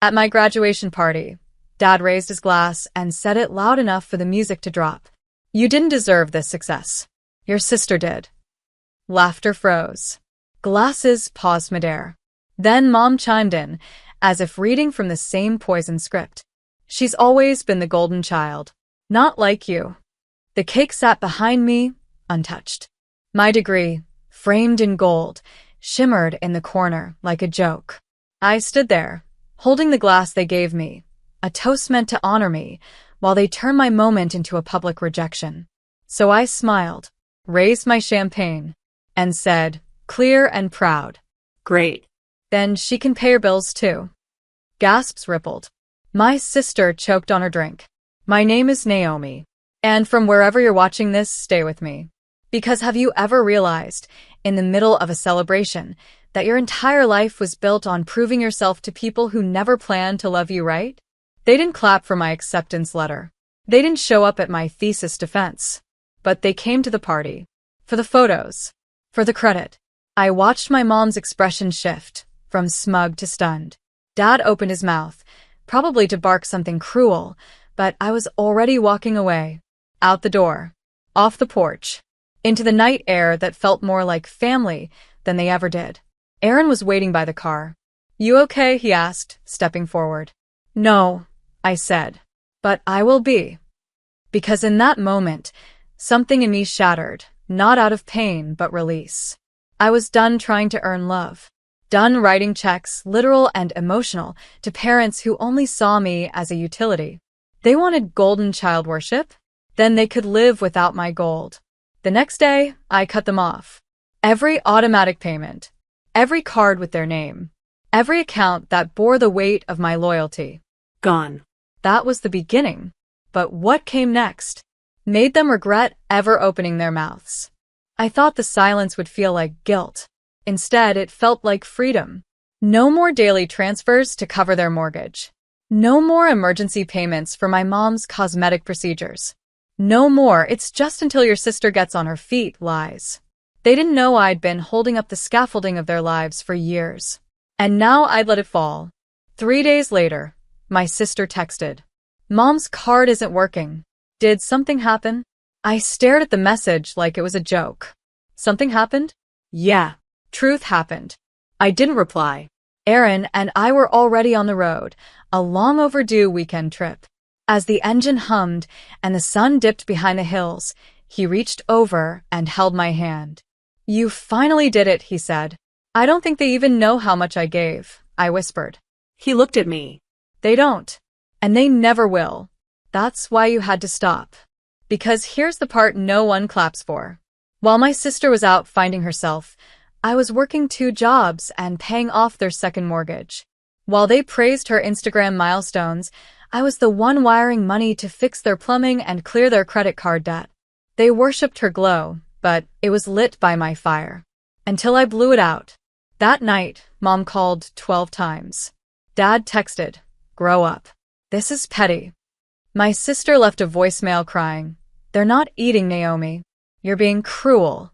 At my graduation party, Dad raised his glass and said it loud enough for the music to drop. You didn't deserve this success. Your sister did. Laughter froze. Glasses paused midair. Then Mom chimed in, as if reading from the same poison script. She's always been the golden child. Not like you. The cake sat behind me, untouched. My degree, framed in gold, shimmered in the corner like a joke. I stood there, holding the glass they gave me, a toast meant to honor me, while they turned my moment into a public rejection. So I smiled, raised my champagne, and said, clear and proud, Great. then she can pay her bills too. Gasps rippled. My sister choked on her drink. My name is Naomi, and from wherever you're watching this, stay with me. Because have you ever realized, in the middle of a celebration, that your entire life was built on proving yourself to people who never planned to love you right? They didn't clap for my acceptance letter. They didn't show up at my thesis defense. But they came to the party. For the photos. For the credit. I watched my mom's expression shift, from smug to stunned. Dad opened his mouth, probably to bark something cruel, but I was already walking away. Out the door. Off the porch. Into the night air that felt more like family than they ever did. Aaron was waiting by the car. You okay? He asked, stepping forward. No, I said. But I will be. Because in that moment, something in me shattered, not out of pain but release. I was done trying to earn love. Done writing checks, literal and emotional, to parents who only saw me as a utility. They wanted golden child worship? Then they could live without my gold. The next day, I cut them off. Every automatic payment. Every card with their name. Every account that bore the weight of my loyalty. Gone. That was the beginning. But what came next made them regret ever opening their mouths. I thought the silence would feel like guilt. Instead, it felt like freedom. No more daily transfers to cover their mortgage. No more emergency payments for my mom's cosmetic procedures. No more, it's just until your sister gets on her feet, lies. They didn't know I'd been holding up the scaffolding of their lives for years. And now I'd let it fall. 3 days later, my sister texted. Mom's card isn't working. Did something happen? I stared at the message like it was a joke. Something happened? Yeah. Truth happened. I didn't reply. Aaron and I were already on the road, a long overdue weekend trip. As the engine hummed and the sun dipped behind the hills, he reached over and held my hand. You finally did it, he said. I don't think they even know how much I gave, I whispered. He looked at me. They don't. And they never will. That's why you had to stop. Because here's the part no one claps for. While my sister was out finding herself, I was working 2 jobs and paying off their second mortgage. While they praised her Instagram milestones, I was the one wiring money to fix their plumbing and clear their credit card debt. They worshipped her glow, but it was lit by my fire. Until I blew it out. That night, Mom called 12 times. Dad texted, grow up. This is petty. My sister left a voicemail crying, they're not eating, Naomi. You're being cruel.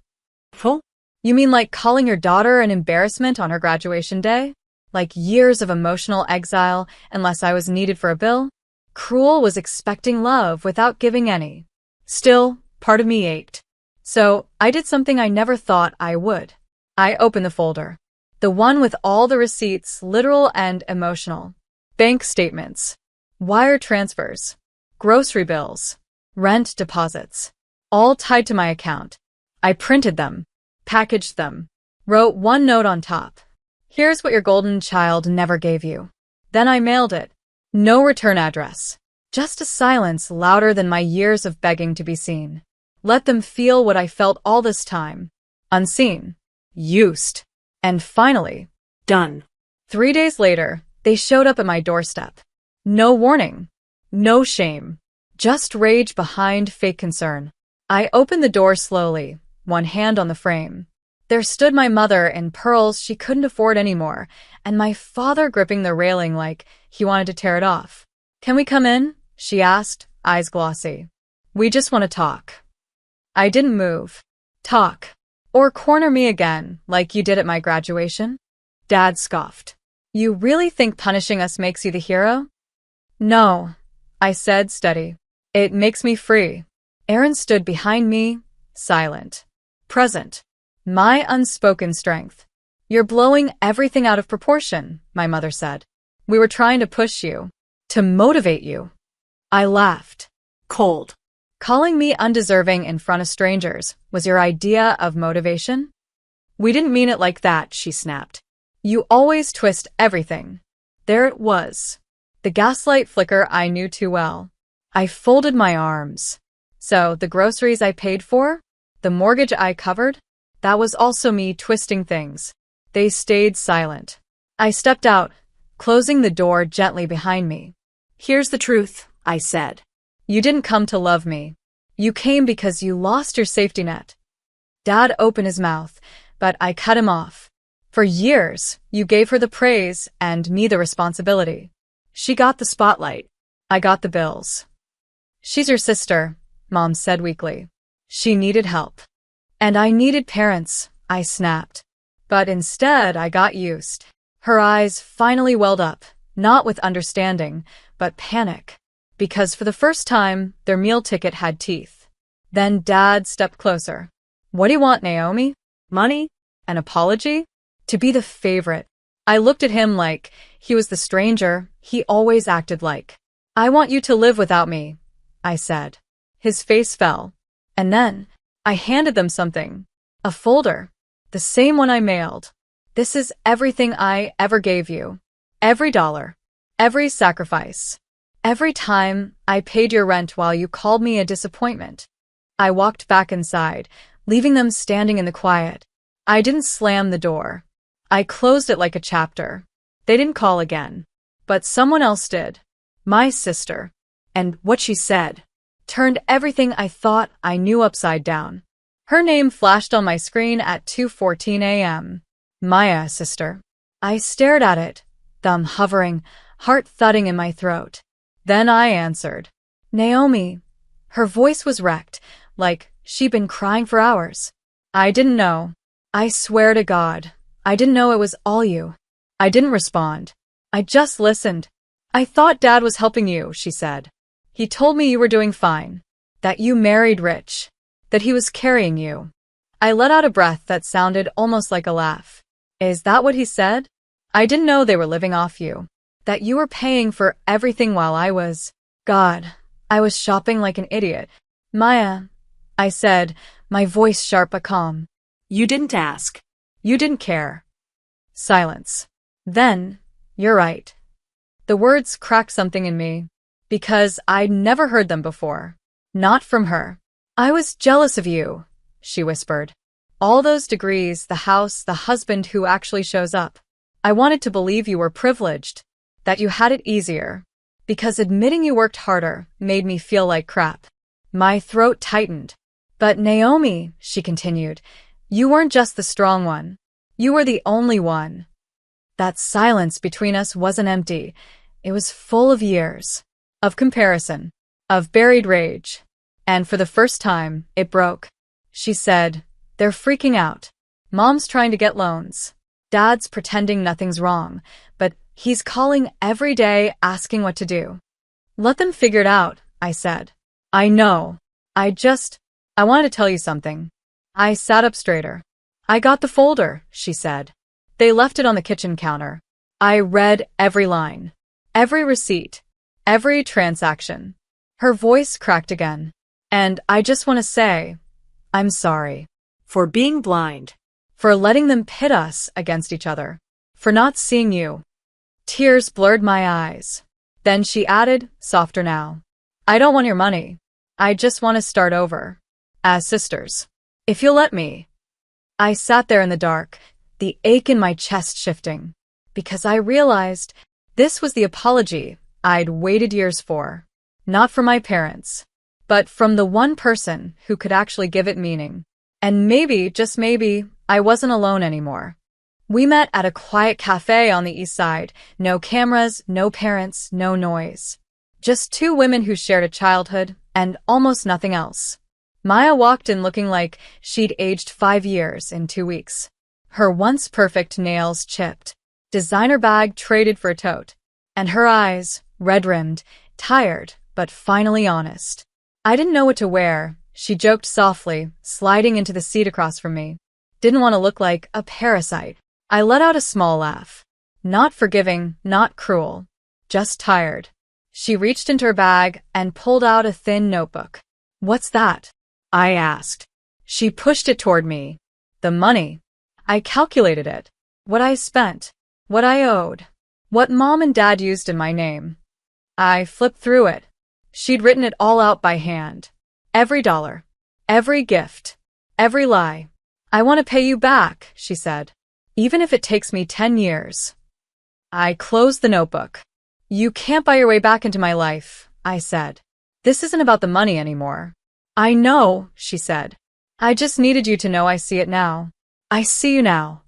Full? You mean like calling your daughter an embarrassment on her graduation day? Like years of emotional exile unless I was needed for a bill? Cruel was expecting love without giving any. Still, part of me ached. So, I did something I never thought I would. I opened the folder. The one with all the receipts, literal and emotional. Bank statements. Wire transfers. Grocery bills. Rent deposits. All tied to my account. I printed them. Packaged them. Wrote one note on top. Here's what your golden child never gave you. Then I mailed it. No return address. Just a silence louder than my years of begging to be seen. Let them feel what I felt all this time. Unseen. Used. And finally, done. 3 days later, they showed up at my doorstep. No warning. No shame. Just rage behind fake concern. I opened the door slowly, one hand on the frame. There stood my mother in pearls she couldn't afford anymore, and my father gripping the railing like he wanted to tear it off. Can we come in? She asked, eyes glossy. We just want to talk. I didn't move. Talk. Or corner me again, like you did at my graduation? Dad scoffed. You really think punishing us makes you the hero? No, I said, steady. It makes me free. Aaron stood behind me, silent, present. My unspoken strength. You're blowing everything out of proportion, my mother said. We were trying to push you, to motivate you. I laughed. Cold. Calling me undeserving in front of strangers was your idea of motivation? We didn't mean it like that, she snapped. You always twist everything. There it was. The gaslight flicker I knew too well. I folded my arms. So, the groceries I paid for? The mortgage I covered? That was also me twisting things. They stayed silent. I stepped out, closing the door gently behind me. Here's the truth, I said. You didn't come to love me. You came because you lost your safety net. Dad opened his mouth, but I cut him off. For years, you gave her the praise and me the responsibility. She got the spotlight. I got the bills. She's your sister, Mom said weakly. She needed help. And I needed parents, I snapped. But instead, I got used. Her eyes finally welled up, not with understanding, but panic. Because for the first time, their meal ticket had teeth. Then Dad stepped closer. What do you want, Naomi? Money? An apology? To be the favorite. I looked at him like he was the stranger he always acted like. I want you to live without me, I said. His face fell. And then, I handed them something. A folder. The same one I mailed. This is everything I ever gave you. Every dollar. Every sacrifice. Every time I paid your rent while you called me a disappointment. I walked back inside, leaving them standing in the quiet. I didn't slam the door. I closed it like a chapter. They didn't call again. But someone else did. My sister. And what she said turned everything I thought I knew upside down. Her name flashed on my screen at 2:14 a.m. Maya, sister. I stared at it, thumb hovering, heart thudding in my throat. Then I answered. Naomi. Her voice was wrecked, like she'd been crying for hours. I didn't know. I swear to God, I didn't know it was all you. I didn't respond. I just listened. I thought Dad was helping you, she said. He told me you were doing fine. That you married rich. That he was carrying you. I let out a breath that sounded almost like a laugh. Is that what he said? I didn't know they were living off you. That you were paying for everything while I was... God, I was shopping like an idiot. Maya, I said, my voice sharp but calm. You didn't ask. You didn't care. Silence. Then, you're right. The words cracked something in me, because I'd never heard them before. Not from her. I was jealous of you, she whispered. All those degrees, the house, the husband who actually shows up. I wanted to believe you were privileged, that you had it easier, because admitting you worked harder made me feel like crap. My throat tightened. But Naomi, she continued, you weren't just the strong one. You were the only one. That silence between us wasn't empty. It was full of years. Of comparison. Of buried rage. And for the first time, it broke. She said, they're freaking out. Mom's trying to get loans. Dad's pretending nothing's wrong, but he's calling every day asking what to do. Let them figure it out, I said. I know. I want to tell you something. I sat up straighter. I got the folder, she said. They left it on the kitchen counter. I read every line. Every receipt. Every transaction. Her voice cracked again. And I just want to say, I'm sorry. For being blind. For letting them pit us against each other. For not seeing you. Tears blurred my eyes. Then she added, softer now. I don't want your money. I just want to start over. As sisters. If you'll let me. I sat there in the dark, the ache in my chest shifting. Because I realized this was the apology I'd waited years for. Not from my parents. But from the one person who could actually give it meaning. And maybe, just maybe, I wasn't alone anymore. We met at a quiet cafe on the east side. No cameras, no parents, no noise. Just two women who shared a childhood and almost nothing else. Maya walked in looking like she'd aged 5 years in 2 weeks. Her once perfect nails chipped. designer bag traded for a tote. And her eyes, red-rimmed, tired, but finally honest. I didn't know what to wear, she joked softly, sliding into the seat across from me. Didn't want to look like a parasite. I let out a small laugh. Not forgiving, not cruel. Just tired. She reached into her bag and pulled out a thin notebook. What's that? I asked. She pushed it toward me. The money. I calculated it. What I spent. What I owed. What Mom and Dad used in my name. I flipped through it. She'd written it all out by hand. Every dollar. Every gift. Every lie. I want to pay you back, she said. Even if it takes me 10 years. I closed the notebook. You can't buy your way back into my life, I said. This isn't about the money anymore. I know, she said. I just needed you to know I see it now. I see you now.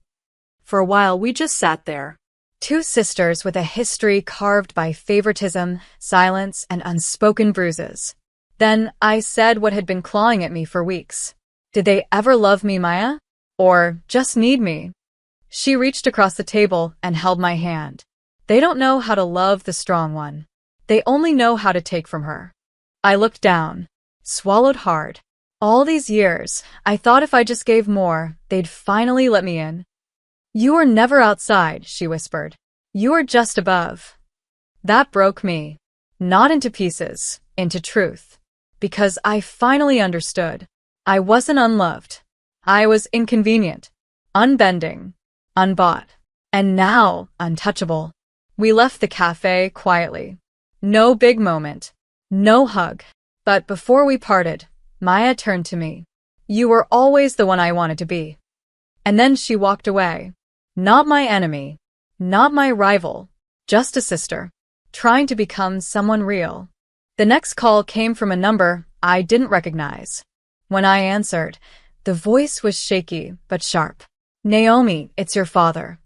For a while, we just sat there. Two sisters with a history carved by favoritism, silence, and unspoken bruises. Then I said what had been clawing at me for weeks. Did they ever love me, Maya? Or just need me? She reached across the table and held my hand. They don't know how to love the strong one. They only know how to take from her. I looked down, swallowed hard. All these years, I thought if I just gave more, they'd finally let me in. You are never outside, she whispered. You are just above. That broke me. Not into pieces, into truth. Because I finally understood. I wasn't unloved. I was inconvenient, unbending, unbought, and now untouchable. We left the cafe quietly. No big moment. No hug. But before we parted, Maya turned to me. You were always the one I wanted to be. And then she walked away. Not my enemy. Not my rival. Just a sister. Trying to become someone real. The next call came from a number I didn't recognize. When I answered, the voice was shaky but sharp. Naomi, it's your father.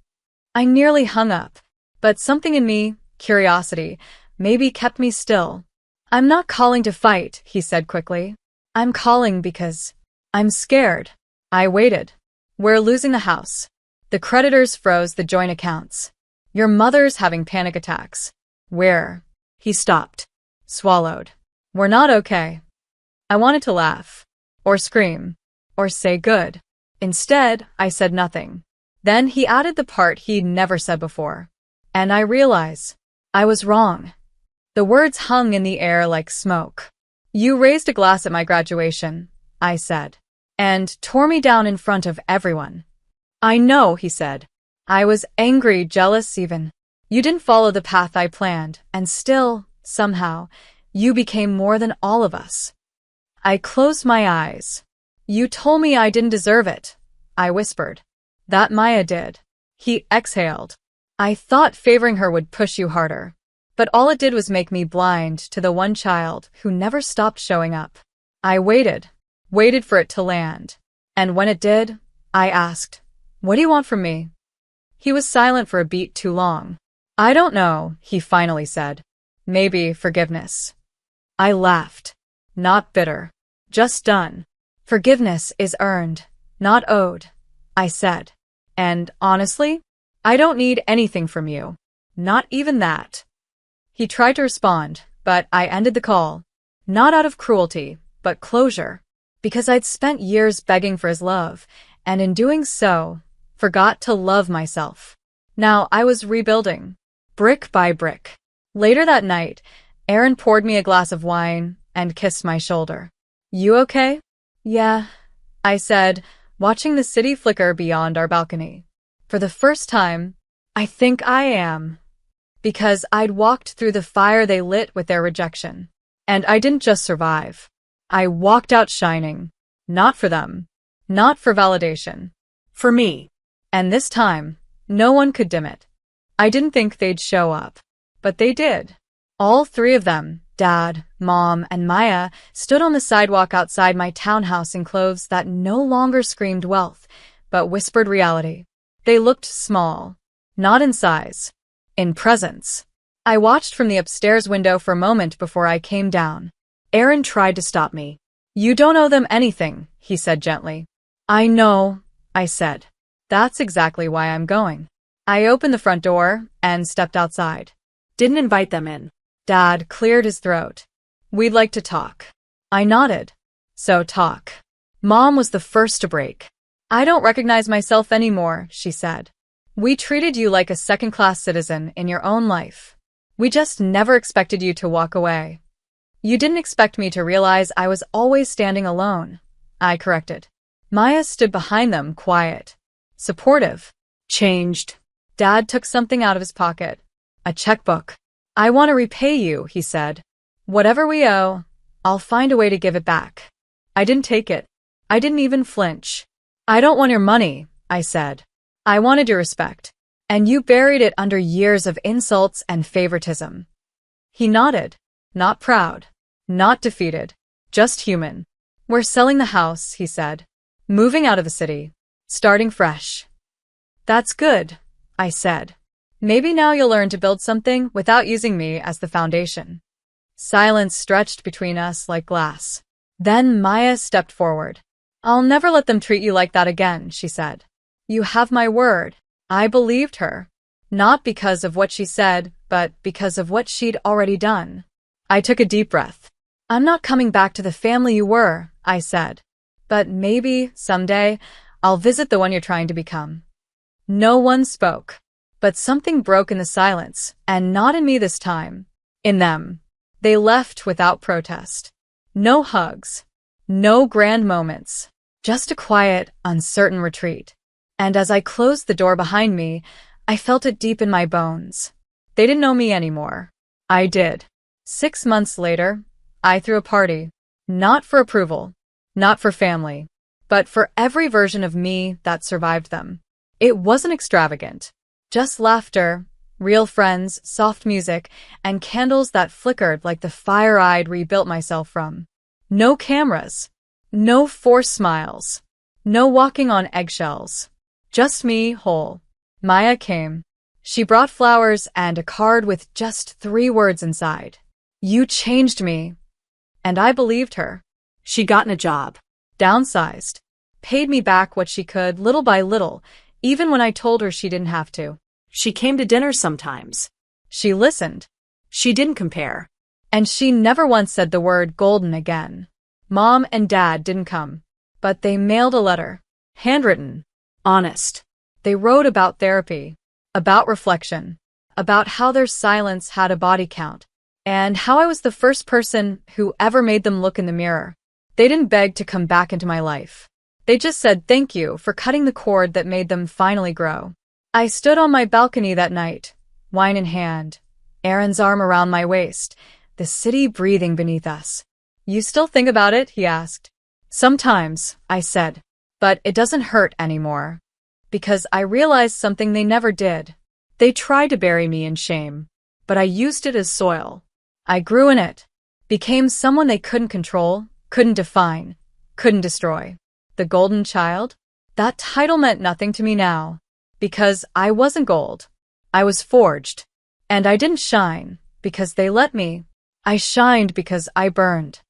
I nearly hung up. But something in me, curiosity, maybe kept me still. I'm not calling to fight, he said quickly. I'm calling because I'm scared. I waited. We're losing the house. The creditors froze the joint accounts. Your mother's having panic attacks. Where? He stopped. Swallowed. We're not okay. I wanted to laugh. Or scream. Or say good. Instead, I said nothing. Then he added the part he'd never said before. And I realized I was wrong. The words hung in the air like smoke. You raised a glass at my graduation, I said, and tore me down in front of everyone. I know, he said. I was angry, jealous even. You didn't follow the path I planned, and still, somehow, you became more than all of us. I closed my eyes. You told me I didn't deserve it, I whispered. That Maya did. He exhaled. I thought favoring her would push you harder. But all it did was make me blind to the one child who never stopped showing up. I waited for it to land. And when it did, I asked, what do you want from me? He was silent for a beat too long. I don't know, he finally said. Maybe forgiveness. I laughed. Not bitter. Just done. Forgiveness is earned, not owed, I said. And honestly, I don't need anything from you. Not even that. He tried to respond, but I ended the call. Not out of cruelty, but closure. Because I'd spent years begging for his love, and in doing so, forgot to love myself. Now I was rebuilding, brick by brick. Later that night, Aaron poured me a glass of wine and kissed my shoulder. You okay? Yeah, I said, watching the city flicker beyond our balcony. For the first time, I think I am. Because I'd walked through the fire they lit with their rejection. And I didn't just survive. I walked out shining. Not for them. Not for validation. For me. And this time, no one could dim it. I didn't think they'd show up. But they did. All three of them, Dad, Mom, and Maya, stood on the sidewalk outside my townhouse in clothes that no longer screamed wealth, but whispered reality. They looked small. Not in size. In presence. I watched from the upstairs window for a moment before I came down. Aaron tried to stop me. You don't owe them anything, he said gently. I know, I said. That's exactly why I'm going. I opened the front door and stepped outside. Didn't invite them in. Dad cleared his throat. We'd like to talk. I nodded. So talk. Mom was the first to break. I don't recognize myself anymore, she said. We treated you like a second-class citizen in your own life. We just never expected you to walk away. You didn't expect me to realize I was always standing alone, I corrected. Maya stood behind them, quiet, supportive. Changed. Dad took something out of his pocket. A checkbook. I want to repay you, he said. Whatever we owe, I'll find a way to give it back. I didn't take it. I didn't even flinch. I don't want your money, I said. I wanted your respect. And you buried it under years of insults and favoritism. He nodded. Not proud. Not defeated. Just human. We're selling the house, he said. Moving out of the city. Starting fresh. That's good, I said. Maybe now you'll learn to build something without using me as the foundation. Silence stretched between us like glass. Then Maya stepped forward. I'll never let them treat you like that again, she said. You have my word. I believed her. Not because of what she said, but because of what she'd already done. I took a deep breath. I'm not coming back to the family you were, I said. But maybe, someday, I'll visit the one you're trying to become. No one spoke. But something broke in the silence, and not in me this time. In them. They left without protest. No hugs. No grand moments. Just a quiet, uncertain retreat. And as I closed the door behind me, I felt it deep in my bones. They didn't know me anymore. I did. 6 months later, I threw a party. Not for approval. Not for family. But for every version of me that survived them. It wasn't extravagant. Just laughter, real friends, soft music, and candles that flickered like the fire I'd rebuilt myself from. No cameras. No forced smiles. No walking on eggshells. Just me, whole. Maya came. She brought flowers and a card with just 3 words inside. You changed me. And I believed her. She'd gotten a job. Downsized. Paid me back what she could, little by little, even when I told her she didn't have to. She came to dinner sometimes. She listened. She didn't compare. And she never once said the word golden again. Mom and Dad didn't come. But they mailed a letter. Handwritten. Honest. They wrote about therapy. About reflection. About how their silence had a body count. And how I was the first person who ever made them look in the mirror. They didn't beg to come back into my life. They just said thank you for cutting the cord that made them finally grow. I stood on my balcony that night, wine in hand, Aaron's arm around my waist, the city breathing beneath us. You still think about it? He asked. Sometimes, I said, but it doesn't hurt anymore. Because I realized something they never did. They tried to bury me in shame, but I used it as soil. I grew in it, became someone they couldn't control, couldn't define, couldn't destroy. The golden child? That title meant nothing to me now. Because I wasn't gold. I was forged. And I didn't shine because they let me. I shined because I burned.